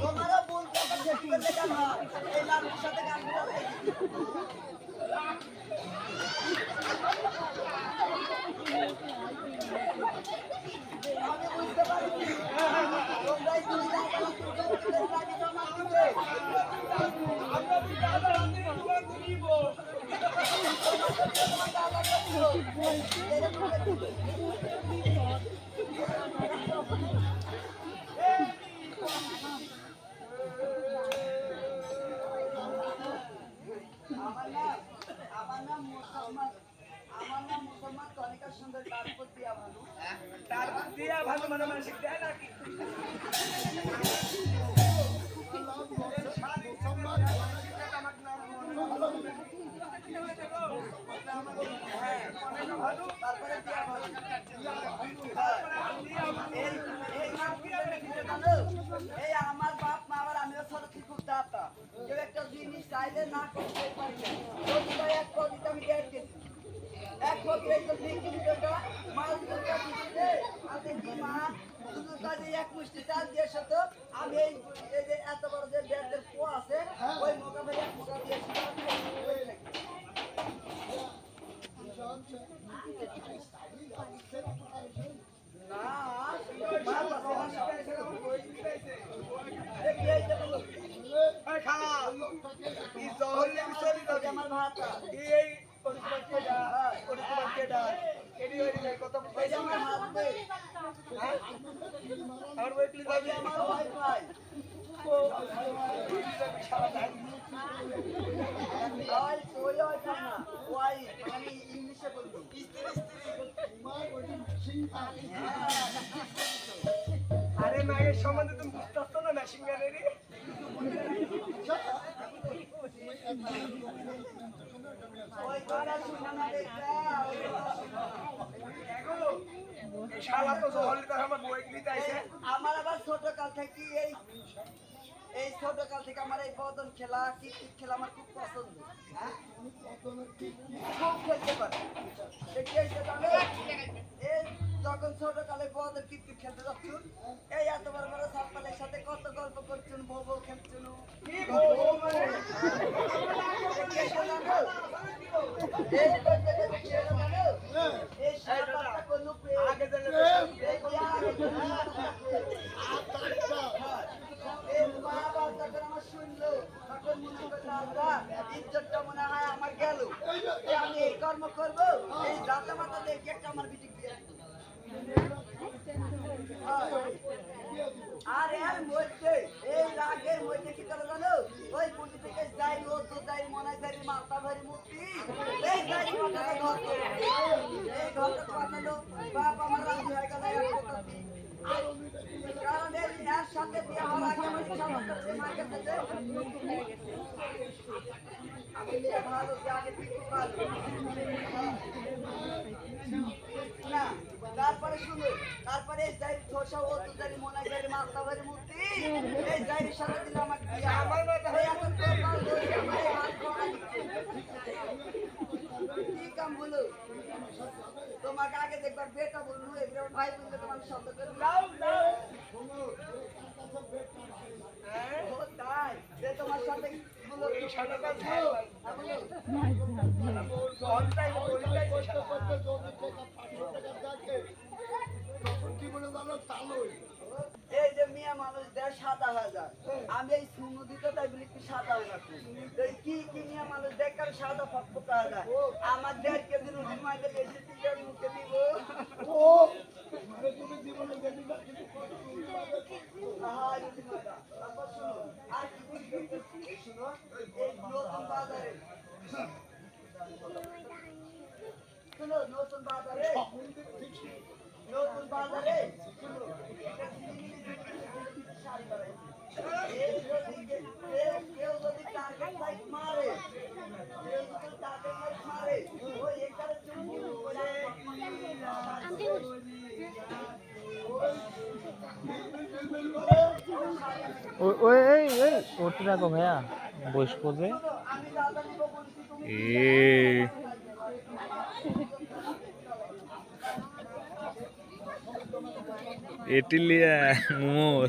তোমারও বলতে এই লালুর সাথে গান আমি বুঝতে পারিনি তোমরাই আমার নাম মুসলমান কনিকার সুন্দর তারপর দিয়া ভালো তারপর দিয়া ভালো মানে মানসিক দেয় নাকি এই আমার বাপ মা আবার আমিও ছোট থেকে খুব দাতা কেউ একটা জিনিস চাইলে না করতে পারি না এক কবিতা আমি দেড় কেজি এক কবিতা মাছ মা শুধু কাজে এক মুষ্টি চাল দিয়ে সাথে আমি এই যে এত বড় যে ব্যাগের পো আছে ওই মোকামে এক মোকা দিয়ে আমার ভাতা ইংলিশে বলবো আরে মায়ের সম্বন্ধে তুমি বুঝতে পারছো না মেশিন গানের আমার আবার ছোট কাল থেকে এই ছোট কাল থেকে আমার এই বদন খেলা ক্রিকেট খেলা আমার খুব পছন্দ খুব খেলতে পারে এই যখন ছোট কালে বদন ক্রিকেট খেলতে যাচ্ছুন এই এত বড় বড় সাপ্পালের সাথে কত গল্প করছুন বউ বউ খেলছুন ইজ্জতটা মনে হয় আমার গেল আমি এই কর্ম করবো এই রাতে মাথা দেখে একটা আমার বিটি দিয়ে আর এর মধ্যে এই রাগের মধ্যে কি করে জানো ওই পুটি থেকে যাই ও তো যাই মনে যাই মাথা ভরি মুক্তি এই যাই মাথাটা ঘর এই ঘরটা পাঠালো বাপ আমার রাজি হয়ে গেল কারণ এর সাথে বিয়ে হওয়ার আগে আমার ইচ্ছা করছে মাকে সাথে আমি ভালো আগে পিকু ভালো না তারপরে শুনো তারপরে যাই ধোসা ও তো যাই মনে যাই মাথা ভরি মুক্তি এই যাই সাথে দিলে আমাকে আমার মাথা হয়ে এখন তো কাল ধরে আমার হাত খোলা কি কাম বলো তোমাকে আগে দেখবার বেটা বললু এবার ভাই বললে তোমার শব্দ করে দাও দাও ও তাই যে তোমার সাথে বলো কি সাথে কাজ দাও ঘন্টায় বলটাই কষ্ট করতে জমি থেকে 500 টাকা থাকে তখন কি বলে জানো তালই এই যে মিয়া মানুষ দেয় ৭০০০ আমি এই সুনু দিতে তাই বলি কি ৭০০০ কি কি মিয়া মানুষ দেখ আর সাদা ফটফটা যায় আমার ১.৫ কেজি রুটি মাইতে বেশি টিকার মুখে দিব ও মানে তুমি জীবনে দেখি না কিন্তু হ্যাঁ রুটি মাইটা তারপর শুনো আর কি শুনো এই নতুন বাজারে শুনো নতুন বাজারে শুনো কেউ যদি টার্গেট লাইট মারে ওই এই এই ওটি রাখো ভাইয়া বসবো যে আমি দাদা নিব বলছি তুমি এ এটিলিয়া মোর